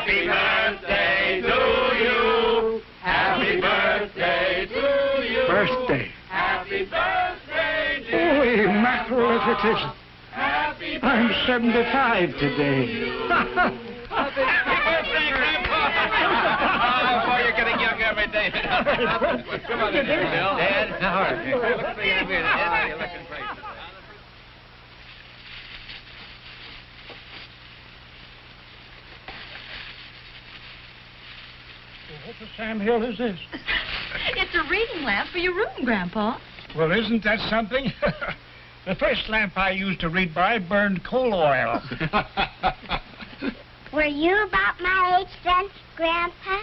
Happy birthday to you. Happy birthday to you. Birthday. Happy birthday, dear. Holy mackerel if it isn't. Happy I'm 75 today. Happy birthday, Grandpa. Boy, you're getting younger every day. Come on, Bill. Dad, how are you? Look for you, Dad. You're looking great. What the Sam Hill is this? It's a reading lamp for your room, Grandpa. Well, isn't that something? The first lamp I used to read by burned coal oil. Were you about my age then, Grandpa?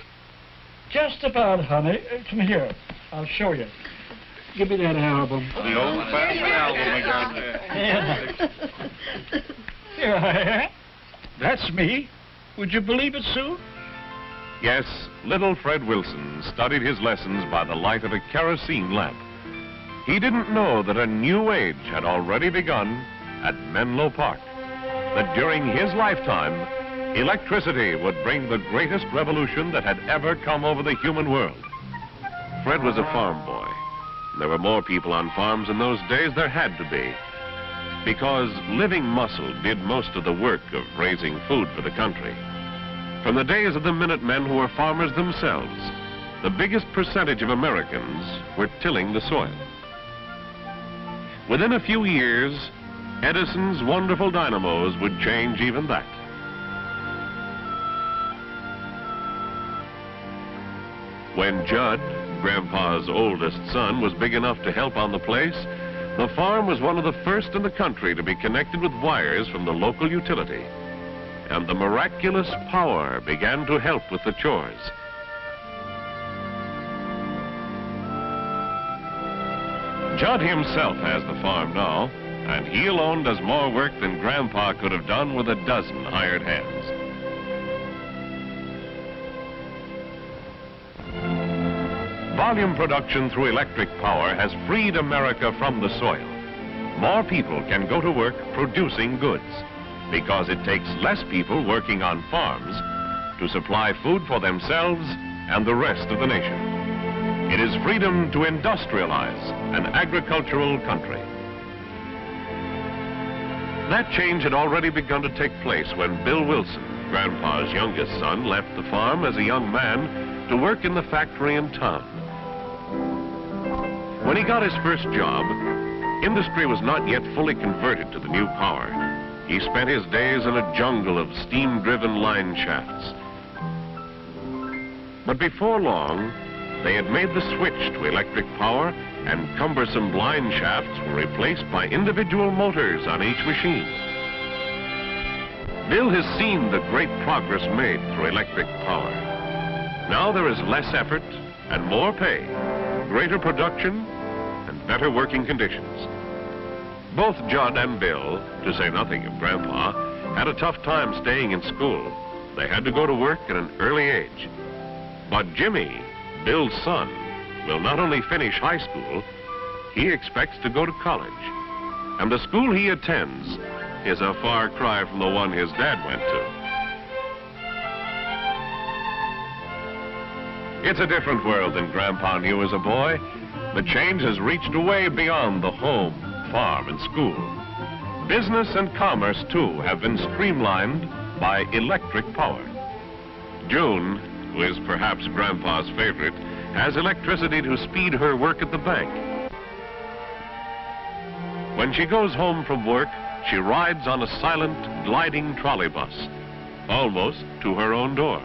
Just about, honey. Come here. I'll show you. Give me that album. The old-fashioned album we got there. Here I am. That's me. Would you believe it, Sue? Yes, little Fred Wilson studied his lessons by the light of a kerosene lamp. He didn't know that a new age had already begun at Menlo Park, that during his lifetime, electricity would bring the greatest revolution that had ever come over the human world. Fred was a farm boy. There were more people on farms in those days, there had to be, because living muscle did most of the work of raising food for the country. From the days of the Minutemen, who were farmers themselves, the biggest percentage of Americans were tilling the soil. Within a few years, Edison's wonderful dynamos would change even that. When Judd, Grandpa's oldest son, was big enough to help on the place, the farm was one of the first in the country to be connected with wires from the local utility. And the miraculous power began to help with the chores. Judd himself has the farm now, and he alone does more work than Grandpa could have done with a dozen hired hands. Volume production through electric power has freed America from the soil. More people can go to work producing goods, because it takes less people working on farms to supply food for themselves and the rest of the nation. It is freedom to industrialize an agricultural country. That change had already begun to take place when Bill Wilson, Grandpa's youngest son, left the farm as a young man to work in the factory in town. When he got his first job, industry was not yet fully converted to the new power. He spent his days in a jungle of steam-driven line shafts. But before long, they had made the switch to electric power, and cumbersome blind shafts were replaced by individual motors on each machine. Bill has seen the great progress made through electric power. Now there is less effort and more pay, greater production, and better working conditions. Both Judd and Bill, to say nothing of Grandpa, had a tough time staying in school. They had to go to work at an early age. But Jimmy, Bill's son, will not only finish high school, he expects to go to college. And the school he attends is a far cry from the one his dad went to. It's a different world than Grandpa knew as a boy. The change has reached way beyond the home, farm, and school. Business and commerce, too, have been streamlined by electric power. June, who is perhaps Grandpa's favorite, has electricity to speed her work at the bank. When she goes home from work, she rides on a silent, gliding trolley bus, almost to her own door.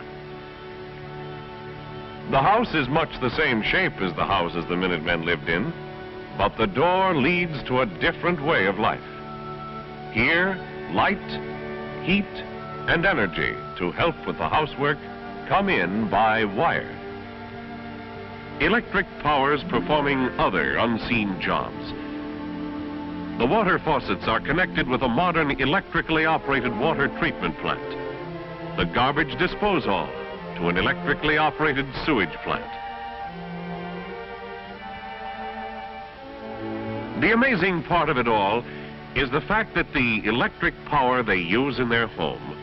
The house is much the same shape as the houses the Minutemen lived in, but the door leads to a different way of life. Here, light, heat, and energy to help with the housework come in by wire. Electric power is performing other unseen jobs. The water faucets are connected with a modern electrically operated water treatment plant. The garbage disposal to an electrically operated sewage plant. The amazing part of it all is the fact that the electric power they use in their home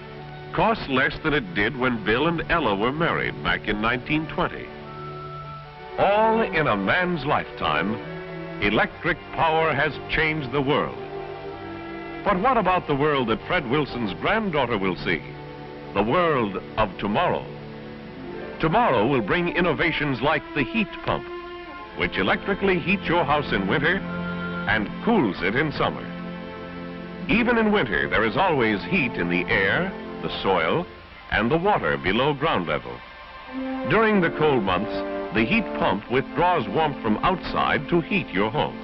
costs less than it did when Bill and Ella were married back in 1920. All in a man's lifetime, electric power has changed the world. But what about the world that Fred Wilson's granddaughter will see? The world of tomorrow. Tomorrow will bring innovations like the heat pump, which electrically heats your house in winter and cools it in summer. Even in winter, there is always heat in the air, the soil, and the water below ground level. During the cold months, the heat pump withdraws warmth from outside to heat your home.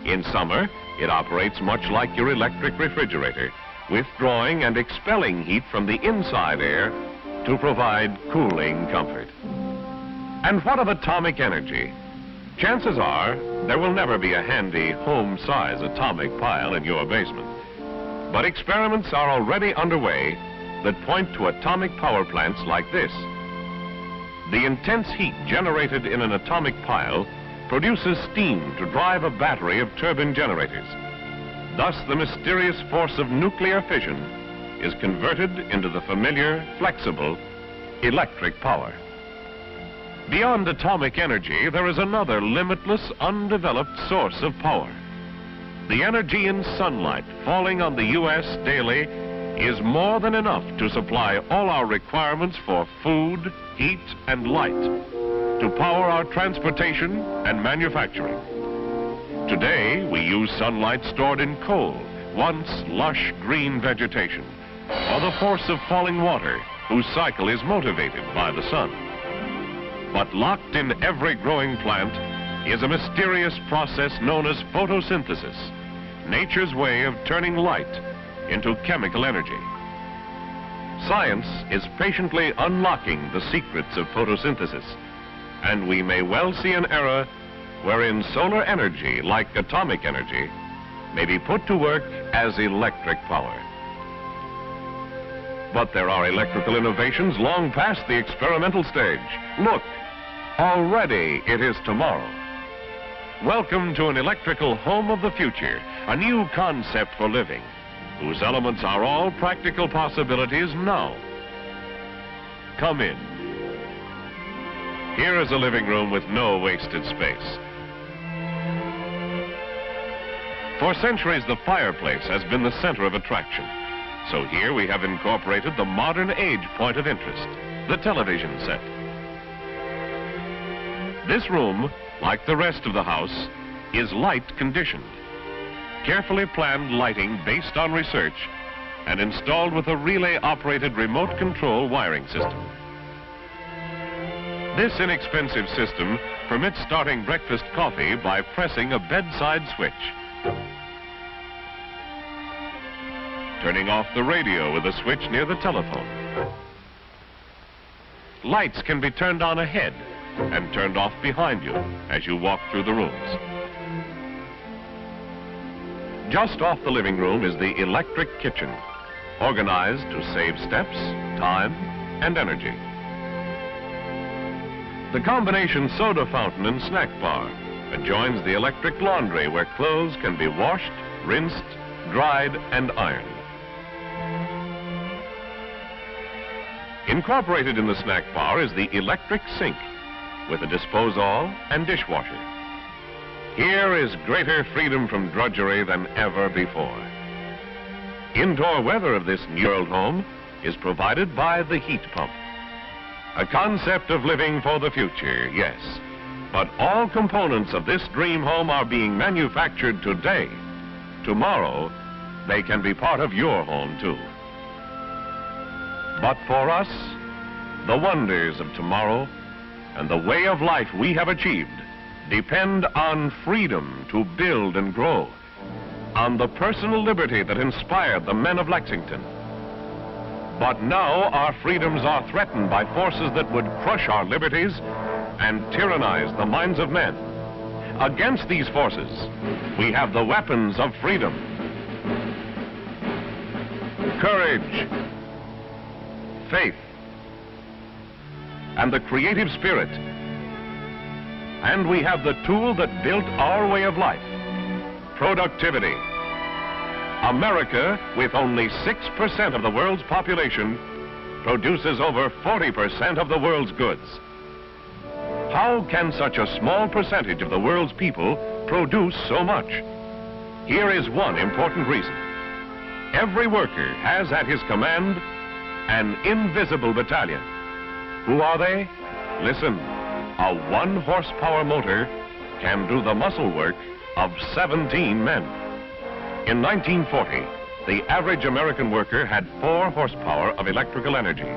In summer, it operates much like your electric refrigerator, withdrawing and expelling heat from the inside air to provide cooling comfort. And what of atomic energy? Chances are there will never be a handy home-size atomic pile in your basement. But experiments are already underway that point to atomic power plants like this. The intense heat generated in an atomic pile produces steam to drive a battery of turbine generators. Thus, the mysterious force of nuclear fission is converted into the familiar, flexible, electric power. Beyond atomic energy, there is another limitless, undeveloped source of power. The energy in sunlight falling on the U.S. daily is more than enough to supply all our requirements for food, heat, and light, to power our transportation and manufacturing. Today, we use sunlight stored in coal, once lush green vegetation, or the force of falling water, whose cycle is motivated by the sun. But locked in every growing plant is a mysterious process known as photosynthesis, nature's way of turning light into chemical energy. Science is patiently unlocking the secrets of photosynthesis, and we may well see an era wherein solar energy, like atomic energy, may be put to work as electric power. But there are electrical innovations long past the experimental stage. Look, already it is tomorrow. Welcome to an electrical home of the future, a new concept for living, whose elements are all practical possibilities now. Come in. Here is a living room with no wasted space. For centuries, the fireplace has been the center of attraction. So here we have incorporated the modern age point of interest, the television set. This room, like the rest of the house, is light conditioned. Carefully planned lighting based on research and installed with a relay-operated remote control wiring system. This inexpensive system permits starting breakfast coffee by pressing a bedside switch. Turning off the radio with a switch near the telephone. Lights can be turned on ahead and turned off behind you as you walk through the rooms. Just off the living room is the electric kitchen, organized to save steps, time, and energy. The combination soda fountain and snack bar adjoins the electric laundry where clothes can be washed, rinsed, dried, and ironed. Incorporated in the snack bar is the electric sink with a disposal and dishwasher. Here is greater freedom from drudgery than ever before. Indoor weather of this new world home is provided by the heat pump. A concept of living for the future, yes, but all components of this dream home are being manufactured today. Tomorrow, they can be part of your home too. But for us, the wonders of tomorrow and the way of life we have achieved depend on freedom to build and grow, on the personal liberty that inspired the men of Lexington. But now our freedoms are threatened by forces that would crush our liberties and tyrannize the minds of men. Against these forces, we have the weapons of freedom. Courage, faith, and the creative spirit. And we have the tool that built our way of life, productivity. America, with only 6% of the world's population, produces over 40% of the world's goods. How can such a small percentage of the world's people produce so much? Here is one important reason. Every worker has at his command an invisible battalion. Who are they? Listen, a 1-horsepower motor can do the muscle work of 17 men. In 1940, the average American worker had 4 horsepower of electrical energy,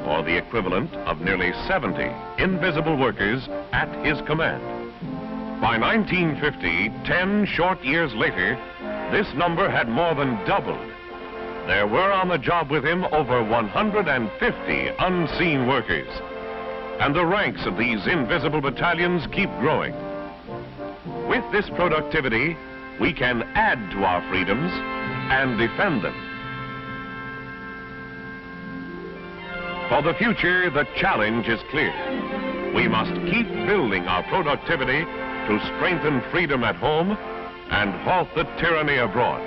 or the equivalent of nearly 70 invisible workers at his command. By 1950, 10 short years later, this number had more than doubled. There were on the job with him over 150 unseen workers, and the ranks of these invisible battalions keep growing. With this productivity, we can add to our freedoms and defend them. For the future, the challenge is clear. We must keep building our productivity to strengthen freedom at home and halt the tyranny abroad.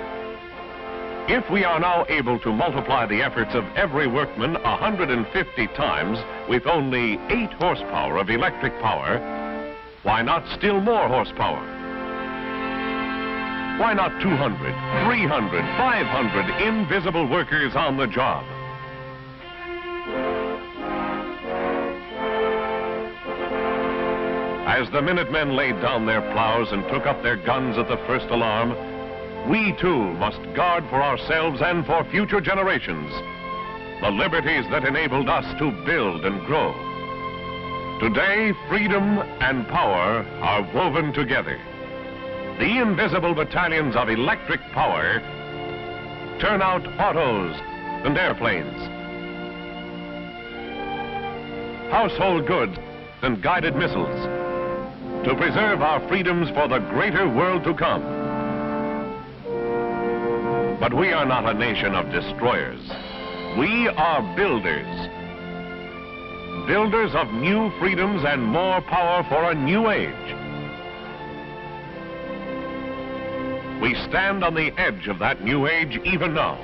If we are now able to multiply the efforts of every workman 150 times with only 8 horsepower of electric power, why not still more horsepower? Why not 200, 300, 500 invisible workers on the job? As the Minutemen laid down their plows and took up their guns at the first alarm, we too must guard for ourselves and for future generations the liberties that enabled us to build and grow. Today, freedom and power are woven together. The invisible battalions of electric power turn out autos and airplanes, household goods and guided missiles to preserve our freedoms for the greater world to come. But we are not a nation of destroyers. We are builders. Builders of new freedoms and more power for a new age. We stand on the edge of that new age even now,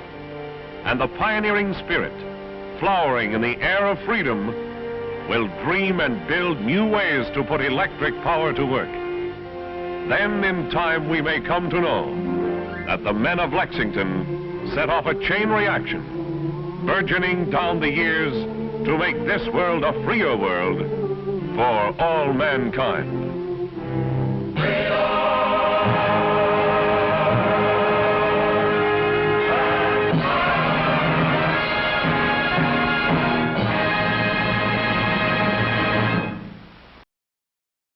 and the pioneering spirit, flowering in the air of freedom, will dream and build new ways to put electric power to work. Then in time we may come to know that the men of Lexington set off a chain reaction, burgeoning down the years to make this world a freer world for all mankind.